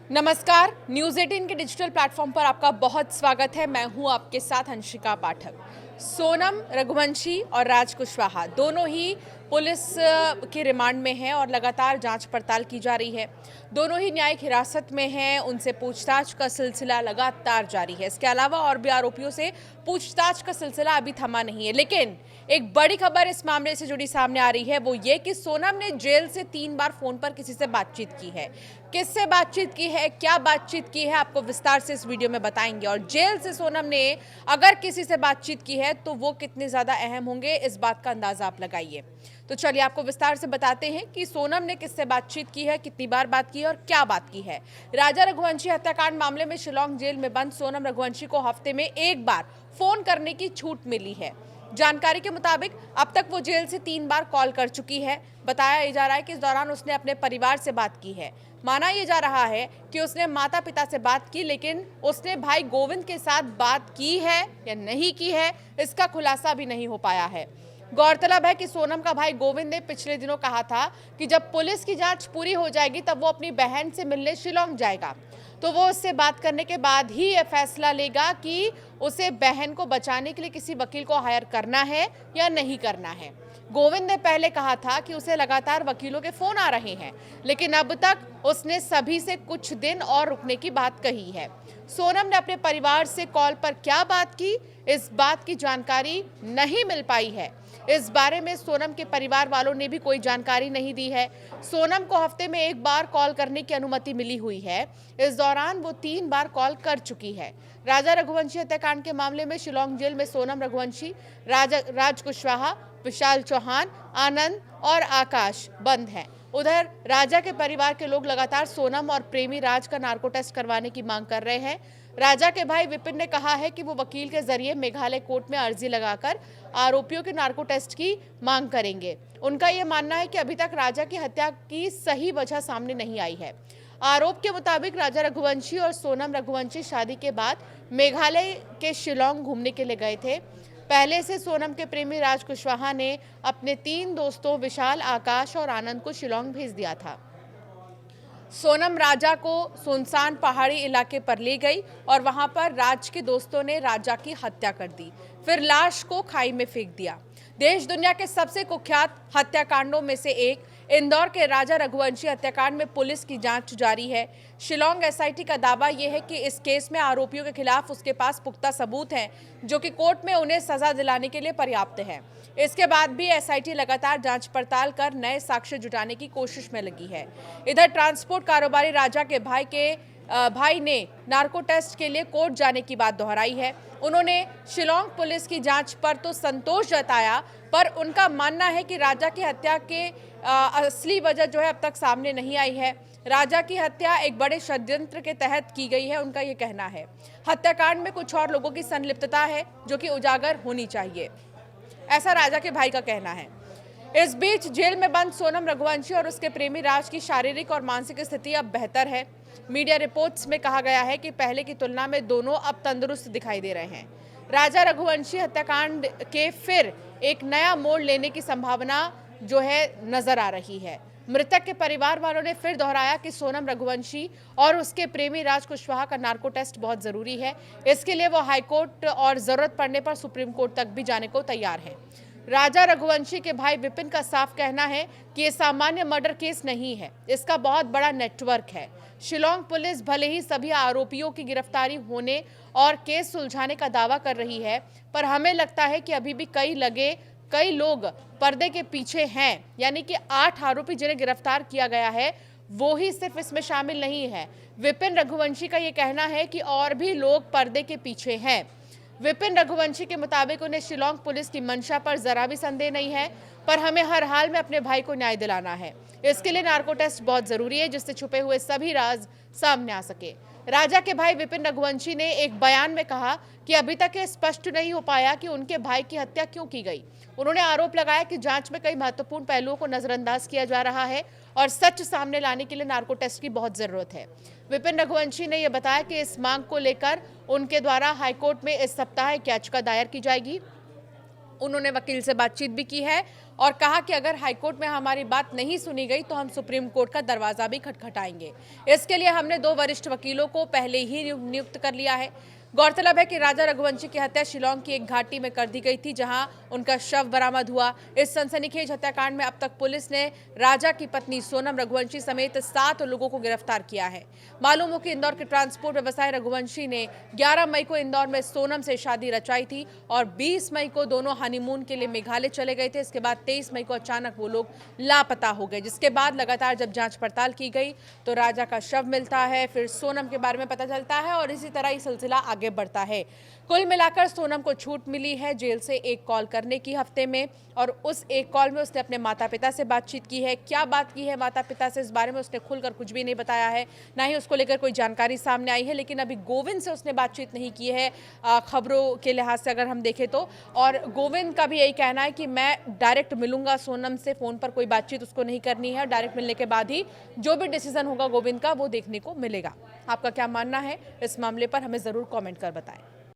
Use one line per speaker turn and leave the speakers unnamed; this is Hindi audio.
नमस्कार, न्यूज़ 18 के डिजिटल प्लेटफॉर्म पर आपका बहुत स्वागत है। मैं हूं आपके साथ अंशिका पाठक। सोनम रघुवंशी और राज कुशवाहा दोनों ही पुलिस के रिमांड में हैं और लगातार जांच पड़ताल की जा रही है। दोनों ही न्यायिक हिरासत में हैं, उनसे पूछताछ का सिलसिला लगातार जारी है। इसके अलावा और भी आरोपियों से पूछताछ का सिलसिला अभी थमा नहीं है। लेकिन एक बड़ी खबर इस मामले से जुड़ी सामने आ रही है, वो ये कि सोनम ने जेल से 3 बार फोन पर किसी से बातचीत की है। किससे बातचीत की है, क्या बातचीत की है, आपको विस्तार से इस वीडियो में बताएंगे। और जेल से सोनम ने अगर किसी से बातचीत की है तो वो कितने ज्यादा अहम होंगे, इस बात का अंदाजा आप लगाइए। तो चलिए आपको विस्तार से बताते हैं कि सोनम ने किससे बातचीत की है, कितनी बार बात की है और क्या बात की है। राजा रघुवंशी हत्याकांड मामले में शिलांग जेल में बंद सोनम रघुवंशी को हफ्ते में एक बार फोन करने की छूट मिली है। जानकारी के मुताबिक अब तक वो जेल से 3 बार कॉल कर चुकी है। बताया जा रहा है कि इस दौरान उसने अपने परिवार से बात की है। माना यह जा रहा है कि उसने माता पिता से बात की, लेकिन उसने भाई गोविंद के साथ बात की है या नहीं की है, इसका खुलासा भी नहीं हो पाया है। गौरतलब है कि सोनम का भाई गोविंद ने पिछले दिनों कहा था कि जब पुलिस की जांच पूरी हो जाएगी तब वो अपनी बहन से मिलने शिलांग जाएगा, तो वो उससे बात करने के बाद ही यह फैसला लेगा कि उसे बहन को बचाने के लिए किसी वकील को हायर करना है या नहीं करना है। गोविंद ने पहले कहा था कि उसे लगातार वकीलों के फोन आ रहे हैं, लेकिन अब तक उसने सभी से कुछ दिन और रुकने की बात कही है। सोनम ने अपने परिवार से कॉल पर क्या बात की, इस बात की जानकारी नहीं मिल पाई है। इस बारे में सोनम के परिवार वालों ने भी कोई जानकारी नहीं दी है। सोनम को हफ्ते में एक बार कॉल करने की अनुमति मिली हुई है। इस दौरान वो 3 बार कॉल कर चुकी है। राजा रघुवंशी हत्याकांड के मामले में शिलांग जेल में सोनम रघुवंशी, राज कुशवाहा, विशाल चौहान, आनंद और आकाश बंद हैं। उधर राजा के परिवार के लोग लगातार सोनम और प्रेमी राज का नार्को टेस्ट करवाने की मांग कर रहे हैं। राजा के भाई विपिन ने कहा है कि वो वकील के जरिए मेघालय कोर्ट में अर्जी लगाकर आरोपियों के नार्को टेस्ट की मांग करेंगे। उनका ये मानना है कि अभी तक राजा की हत्या की सही वजह सामने नहीं आई है। आरोप के मुताबिक राजा रघुवंशी और सोनम रघुवंशी शादी के बाद मेघालय के शिलांग घूमने के लिए गए थे। पहले से सोनम के प्रेमी राज कुशवाहा ने अपने 3 दोस्तों विशाल, आकाश और आनंद को शिलांग भेज दिया था। सोनम राजा को सुनसान पहाड़ी इलाके पर ले गई और वहां पर राज के दोस्तों ने राजा की हत्या कर दी, फिर लाश को खाई में फेंक दिया। देश दुनिया के सबसे कुख्यात हत्याकांडों में से एक इंदौर के राजा रघुवंशी हत्याकांड में पुलिस की जांच जारी है। शिलांग एसआईटी का दावा यह है कि इस केस में आरोपियों के खिलाफ उसके पास पुख्ता सबूत हैं, जो कि कोर्ट में उन्हें सजा दिलाने के लिए पर्याप्त है। इसके बाद भी एसआईटी लगातार जांच पड़ताल कर नए साक्ष्य जुटाने की कोशिश में लगी है। इधर ट्रांसपोर्ट कारोबारी राजा के भाई ने नार्को टेस्ट के लिए कोर्ट जाने की बात दोहराई है। उन्होंने शिलांग पुलिस की जांच पर तो संतोष जताया, पर उनका मानना है कि राजा की हत्या के असली वजह जो है अब तक सामने नहीं आई है। राजा की हत्या एक बड़े षड्यंत्र के तहत की गई है, उनका ये कहना है। हत्याकांड में कुछ और लोगों की संलिप्तता है जो कि उजागर होनी चाहिए, ऐसा राजा के भाई का कहना है। इस बीच जेल में बंद सोनम रघुवंशी और उसके प्रेमी राज की शारीरिक और मानसिक स्थिति अब बेहतर है। मीडिया रिपोर्ट्स में कहा गया है कि पहले की तुलना में दोनों अब तंदुरुस्त दिखाई दे रहे हैं। राजा रघुवंशी हत्याकांड के फिर एक नया मोड़ लेने की संभावना जो है नजर आ रही है। मृतक के परिवार वालों ने फिर दोहराया कि सोनम रघुवंशी और उसके प्रेमी राज कुशवाहा का नार्को टेस्ट बहुत जरूरी है। इसके लिए वो हाईकोर्ट और जरूरत पड़ने पर सुप्रीम कोर्ट तक भी जाने को तैयार है। राजा रघुवंशी के भाई विपिन का साफ कहना है कि ये सामान्य मर्डर केस नहीं है, इसका बहुत बड़ा नेटवर्क है। शिलांग पुलिस भले ही सभी आरोपियों की गिरफ्तारी होने और केस सुलझाने का दावा कर रही है, पर हमें लगता है कि अभी भी कई लोग पर्दे के पीछे हैं। यानी कि 8 आरोपी जिन्हें गिरफ्तार किया गया है वो ही सिर्फ इसमें शामिल नहीं है। विपिन रघुवंशी का ये कहना है कि और भी लोग पर्दे के पीछे हैं। विपिन रघुवंशी के मुताबिक उन्हें शिलांग पुलिस की मंशा पर जरा भी संदेह नहीं है, पर हमें हर हाल में अपने भाई को न्याय दिलाना है। इसके लिए नार्को टेस्ट बहुत जरूरी है, जिससे छुपे हुए सभी राज सामने आ सके। राजा के भाई विपिन रघुवंशी ने एक बयान में कहा कि अभी तक ये स्पष्ट नहीं हो पाया कि उनके भाई की हत्या क्यों की गई। उन्होंने आरोप लगाया कि जांच में कई महत्वपूर्ण पहलुओं को नजरअंदाज किया जा रहा है और सच सामने लाने के लिए नार्को टेस्ट की बहुत जरूरत है। विपिन रघुवंशी ने यह बताया कि इस मांग को लेकर उनके द्वारा हाईकोर्ट में इस सप्ताह एक याचिका दायर की जाएगी। उन्होंने वकील से बातचीत भी की है और कहा कि अगर हाईकोर्ट में हमारी बात नहीं सुनी गई तो हम सुप्रीम कोर्ट का दरवाजा भी खटखटाएंगे। इसके लिए हमने 2 वरिष्ठ वकीलों को पहले ही नियुक्त कर लिया है। गौरतलब है कि राजा रघुवंशी की हत्या शिलांग की एक घाटी में कर दी गई थी, जहां उनका शव बरामद हुआ। इस सनसनीखेज हत्याकांड में अब तक पुलिस ने राजा की पत्नी सोनम रघुवंशी समेत 7 लोगों को गिरफ्तार किया है। मालूम हो कि इंदौर के ट्रांसपोर्ट व्यवसायी रघुवंशी ने 11 मई को इंदौर में सोनम से शादी रचाई थी और 20 मई को दोनों हनीमून के लिए मेघालय चले गए थे। इसके बाद 23 मई को अचानक वो लोग लापता हो गए, जिसके बाद लगातार जब जांच पड़ताल की गई तो राजा का शव मिलता है, फिर सोनम के बारे में पता चलता है और इसी तरह ये सिलसिला आगे बढ़ता है। कुल मिलाकर सोनम को छूट मिली है जेल से एक कॉल करने की हफ्ते में, और उस एक कॉल में उसने अपने माता पिता से बातचीत की है। क्या बात की है माता पिता से, इस बारे में उसने खुलकर कुछ भी नहीं बताया है, ना ही उसको लेकर कोई जानकारी सामने आई है। लेकिन अभी गोविंद से उसने बातचीत नहीं की है खबरों के लिहाज से अगर हम देखें तो। और गोविंद का भी यही कहना है कि मैं डायरेक्ट मिलूंगा सोनम से, फोन पर कोई बातचीत उसको नहीं करनी है। डायरेक्ट मिलने के बाद ही जो भी डिसीजन होगा गोविंद का वो देखने को मिलेगा। आपका क्या मानना है इस मामले पर, हमें जरूर कमेंट कर बताएं।